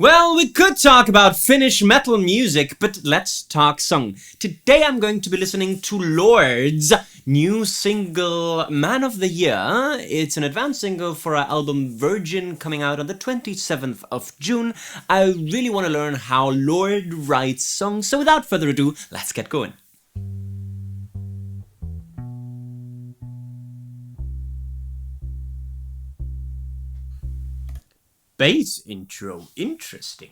Well, we could talk about Finnish metal music, but let's talk song. Today I'm going to be listening to Lorde's new single, Man of the Year. It's an advance single for our album Virgin, coming out on the 27th of June. I really want to learn how Lorde writes songs, so without further ado, let's get going. Bass intro, interesting.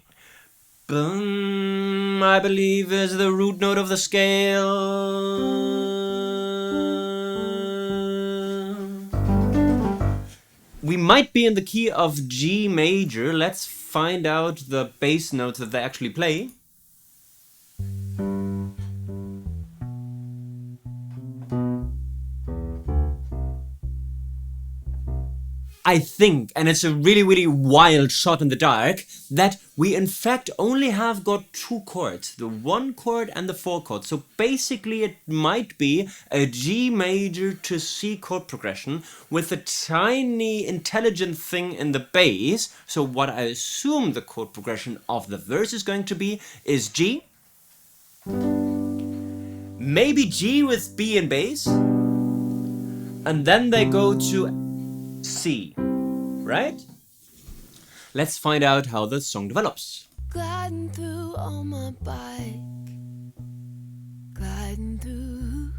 Boom, I believe is the root note of the scale. We might be in the key of G major. Let's find out the bass notes that they actually play. I think, and it's a really wild shot in the dark, that we in fact only have got two chords, the 1 chord and the 4 chord. So basically it might be a G major to C chord progression with a tiny intelligent thing in the bass. So what I assume the chord progression of the verse is going to be is G, maybe G with B and bass, and then they go to C, right? Let's find out how the song develops. Gliding through on my bike, gliding through.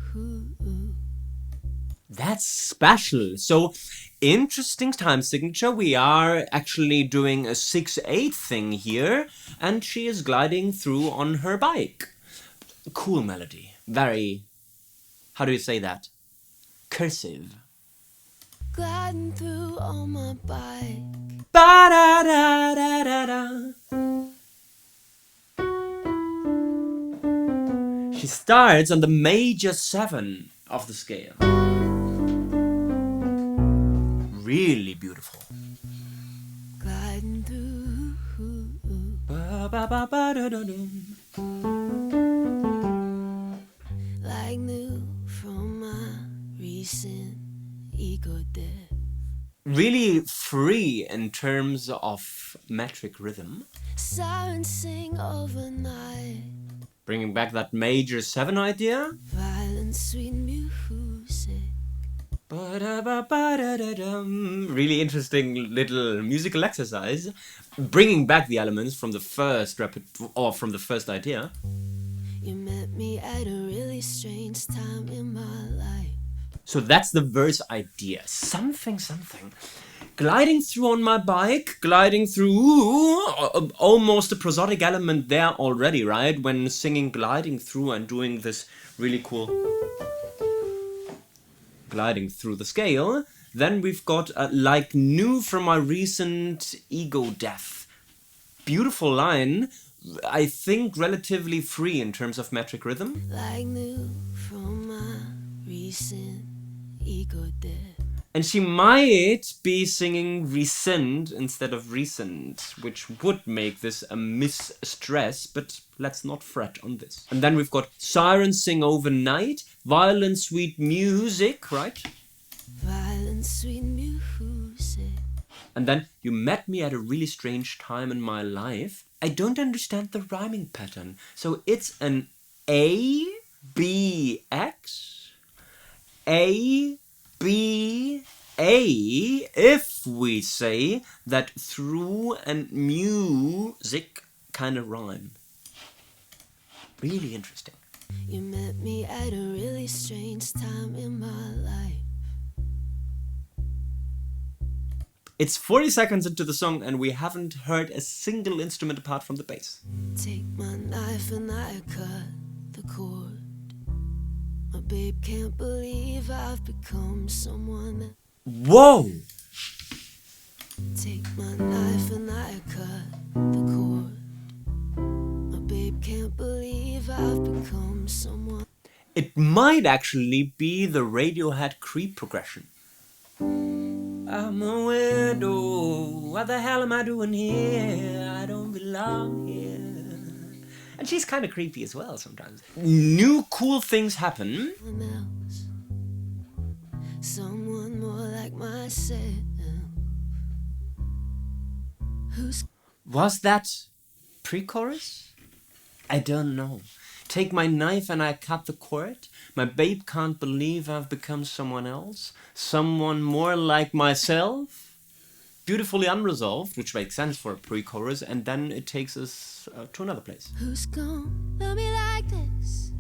That's special. So, interesting time signature. We are actually doing a 6/8 thing here, and she is gliding through on her bike. Cool melody. Very, how do you say that? Cursive. Gliding through on my bike. Ba-da-da-da-da-da. She starts on the major 7 of the scale. Really beautiful. Gliding through. Ba-ba-ba-ba-da-da-dum. Like new from my recent ego death. Really free in terms of metric rhythm. Sirens sing overnight. Bringing back that major 7 idea. Violent sweet music. Ba-da-ba-ba-da-da-dum. Really interesting little musical exercise. Bringing back the elements from the first from the first idea. You met me at a really strange time in my life. So that's the verse idea. Something. Gliding through on my bike, gliding through, almost a prosodic element there already, right? When singing gliding through and doing this really cool gliding through the scale. Then we've got like new from my recent ego death. Beautiful line. I think relatively free in terms of metric rhythm. Like new from my recent ego death. And she might be singing recent instead of recent, which would make this a mistress, but let's not fret on this. And then we've got sirens sing overnight, violent sweet music, right? Violent sweet music. And then you met me at a really strange time in my life. I don't understand the rhyming pattern. So it's an A, B, X, A, B, A, if we say that through and music kind of rhyme. Really interesting. You met me at a really strange time in my life. It's 40 seconds into the song and we haven't heard a single instrument apart from the bass. Take my knife and I cut the cord. My babe can't believe I've become someone that... Whoa! Take my knife and I cut the cord. My babe can't believe I've become someone... It might actually be the Radiohead creep progression. I'm a widow, what the hell am I doing here? I don't belong here. And she's kind of creepy as well sometimes. New cool things happen. Someone more like myself. Who's Was that pre-chorus? I don't know. Take my knife and I cut the cord. My babe can't believe I've become someone else. Someone more like myself. Beautifully unresolved, which makes sense for a pre-chorus, and then it takes us to another place. Who's gonna love me like this?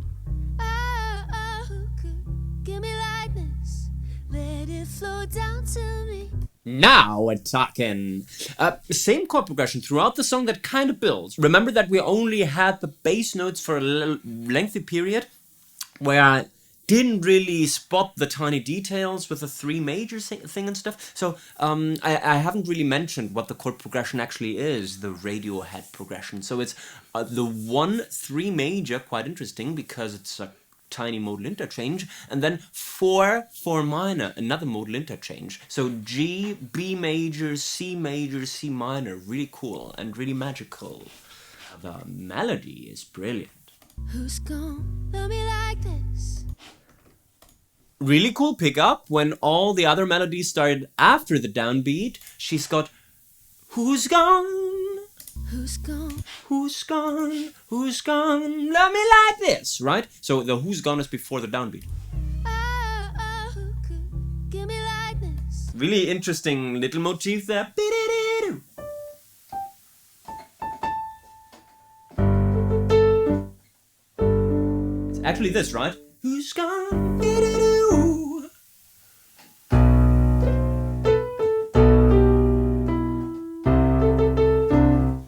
Oh, who could give me like this? Let it flow down to me. Now we're talking. Same chord progression throughout the song that kind of builds. Remember that we only had the bass notes for a lengthy period where I didn't really spot the tiny details with the three major thing and stuff. So I haven't really mentioned what the chord progression actually is, the Radiohead progression. So it's the 1-3 major, quite interesting because it's a tiny modal interchange, and then 4-4 minor, another modal interchange. So G, B major, C minor, really cool and really magical. The melody is brilliant. Who's gonna love me like this? Really cool pickup when all the other melodies started after the downbeat. She's got who's gone? Who's gone? Who's gone? Who's gone? Love me like this, right? So the who's gone is before the downbeat. Oh, who could give me like this? Really interesting little motif there. It's actually this, right? Who's gone?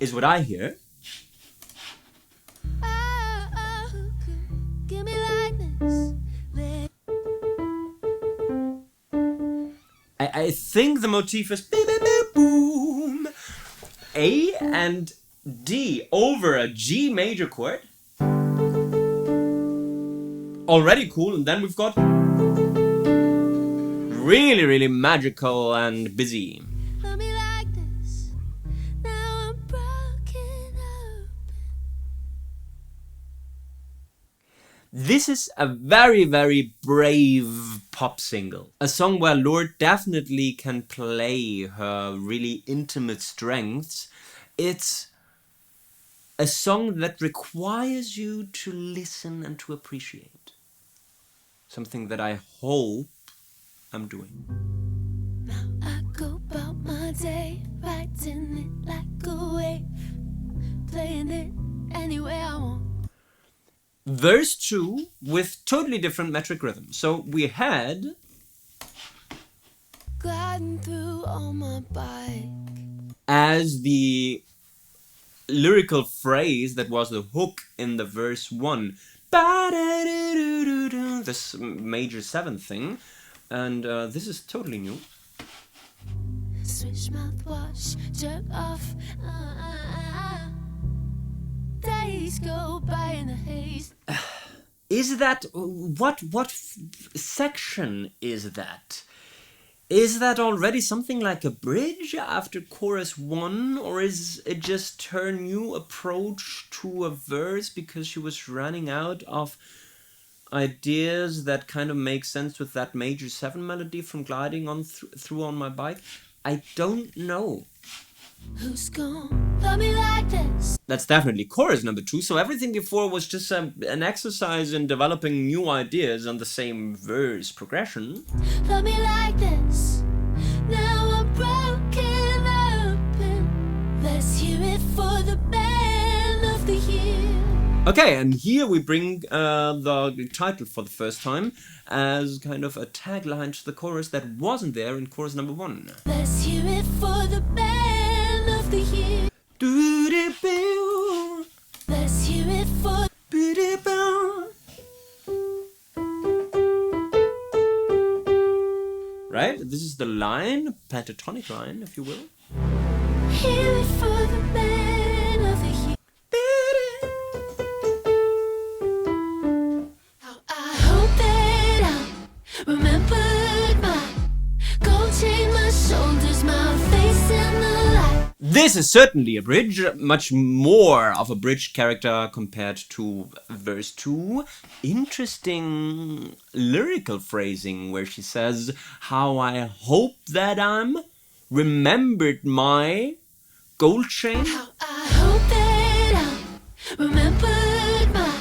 Is what I hear. Oh, who could give me like this? I think the motif is boom, A and D over a G major chord. Already cool, and then we've got really, really magical and busy. Love me like this. Now I'm broken up. This is a very, very brave pop single. A song where Lorde definitely can play her really intimate strengths. It's a song that requires you to listen and to appreciate. Something that I hope I'm doing. Now I go about my day, writing it like a wave, playing it any way I want. Verse 2 with totally different metric rhythm. So we had Gliding through on my bike. as the lyrical phrase that was the hook in the verse 1. This major 7 thing. And this is totally new. Switch mouthwash, jerk off. Days go by in a haze. Is that what section is that? Is that already something like a bridge after chorus 1, or is it just her new approach to a verse because she was running out of ideas that kind of make sense with that major 7 melody from gliding on through on my bike? I don't know. Who's gonna love me like this? That's definitely chorus number 2, so everything before was just an exercise in developing new ideas on the same verse progression. Love me like this. Now I'm broken open. Let's hear it for the band of the year. Okay, and here we bring the title for the first time as kind of a tagline to the chorus that wasn't there in chorus number 1. Let's hear it for the band of the year. Let's hear it for. Right? This is the line, pentatonic line, if you will. Hear it for the band of the year. How I hope that I remembered my gold chain, my shoulders, my face in the light. This is certainly a bridge, much more of a bridge character compared to verse 2. Interesting lyrical phrasing where she says, how I hope that I'm remembered my gold chain. How I hope that I remembered my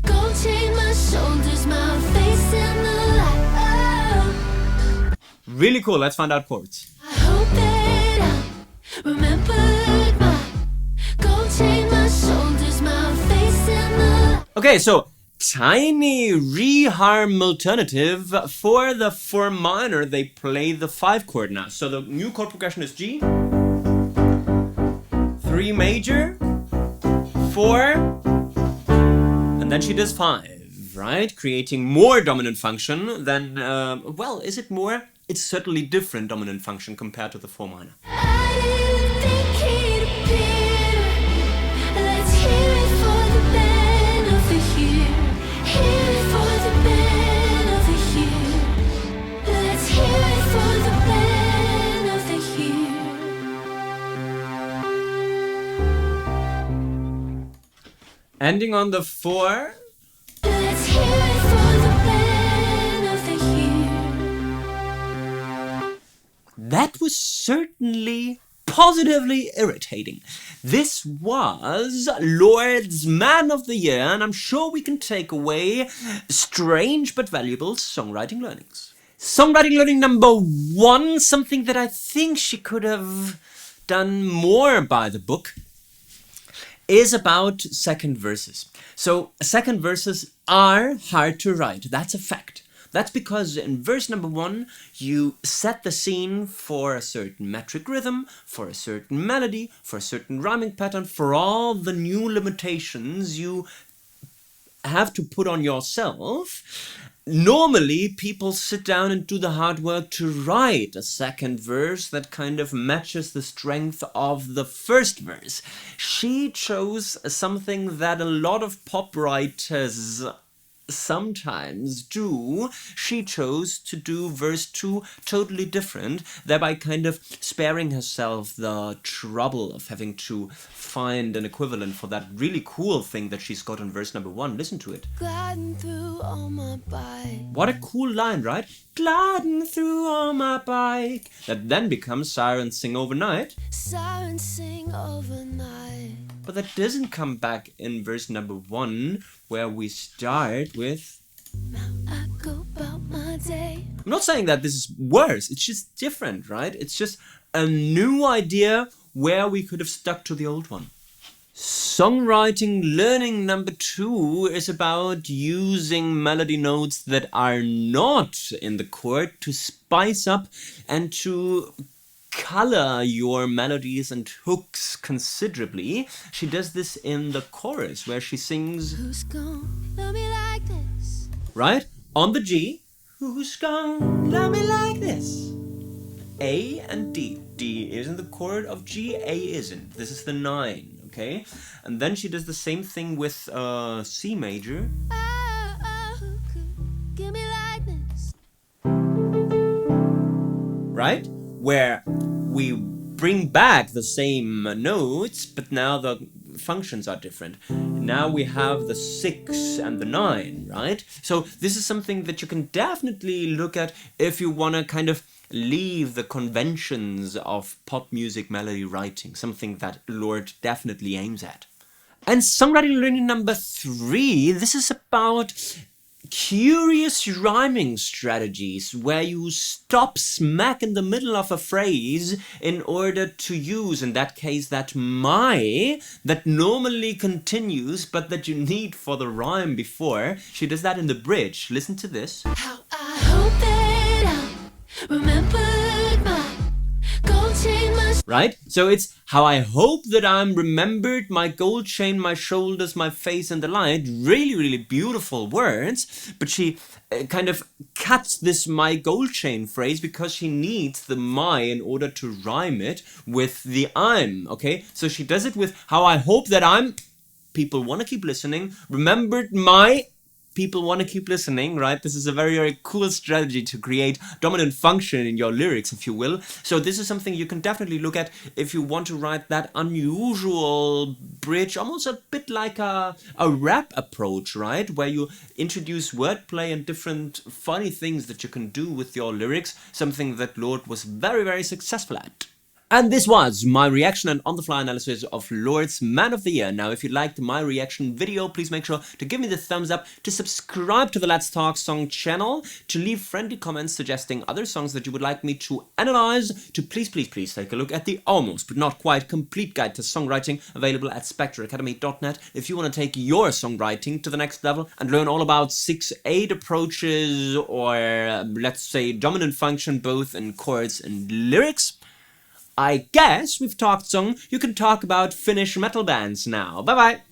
gold chain, my shoulders, my face in the light. Oh. Really cool. Let's find out chords. I hope that I remembered my gold chain, my shoulders, my face in the light. Okay, so tiny reharm alternative for the 4 minor. They play the 5 chord now. So the new chord progression is G, 3 major, 4, and then she does 5, right? Creating more dominant function than, well, is it more? It's certainly different dominant function compared to the 4 minor. I didn't think he'd appear. Let's hear it for the man of the year. Hear it for the man of the year. Let's hear it for the man of the year. Ending on the 4. Let's hear it for the man of the year. That was certainly positively irritating. This was Lorde's Man of the Year, and I'm sure we can take away strange but valuable songwriting learnings. Songwriting learning number 1, something that I think she could have done more by the book, is about second verses. So second verses are hard to write. That's a fact. That's because in verse number 1, you set the scene for a certain metric rhythm, for a certain melody, for a certain rhyming pattern, for all the new limitations you have to put on yourself. Normally, people sit down and do the hard work to write a second verse that kind of matches the strength of the first verse. She chose something that a lot of pop writers sometimes do. She chose to do verse 2 totally different, thereby kind of sparing herself the trouble of having to find an equivalent for that really cool thing that she's got in verse number 1. Listen to it. Gliding through on my bike. What a cool line, right? Gliding through on my bike. That then becomes Sirens Sing Overnight. Sirens sing overnight. But that doesn't come back in verse number 1, where we start with... I go about my day. I'm not saying that this is worse, it's just different, right? It's just a new idea where we could have stuck to the old one. Songwriting learning number 2 is about using melody notes that are not in the chord to spice up and to color your melodies and hooks considerably. She does this in the chorus where she sings, Who's gonna love me like this? right? On the G, who's gonna love me like this? A and D. D is in the chord of G, A isn't. This is the 9, okay? And then she does the same thing with C major. Oh, who could give me like this? Right? Where we bring back the same notes, but now the functions are different. Now we have the 6 and the 9, right? So this is something that you can definitely look at if you want to kind of leave the conventions of pop music melody writing, something that Lorde definitely aims at. And songwriting learning number 3, this is about curious rhyming strategies where you stop smack in the middle of a phrase in order to use, in that case, that my that normally continues but that you need for the rhyme before. She does that in the bridge. Listen to this. How I hope that I remembered my gold chain, my Right? So it's how I hope that I'm remembered, my gold chain, my shoulders, my face and the light. Really, really beautiful words. But she kind of cuts this my gold chain phrase because she needs the my in order to rhyme it with the I'm. Okay? So she does it with how I hope that I'm, people want to keep listening, remembered my, people want to keep listening, right? This is a very, very cool strategy to create dominant function in your lyrics, if you will. So this is something you can definitely look at if you want to write that unusual bridge, almost a bit like a rap approach, right? Where you introduce wordplay and different funny things that you can do with your lyrics, something that Lorde was very, very successful at. And this was my reaction and on-the-fly analysis of Lorde's Man of the Year. Now, if you liked my reaction video, please make sure to give me the thumbs up, to subscribe to the Let's Talk Song channel, to leave friendly comments suggesting other songs that you would like me to analyze, to please take a look at the almost but not quite complete guide to songwriting available at spectreacademy.net if you want to take your songwriting to the next level and learn all about 6/8 approaches, or let's say dominant function both in chords and lyrics. I guess we've talked song, you can talk about Finnish metal bands now. Bye bye!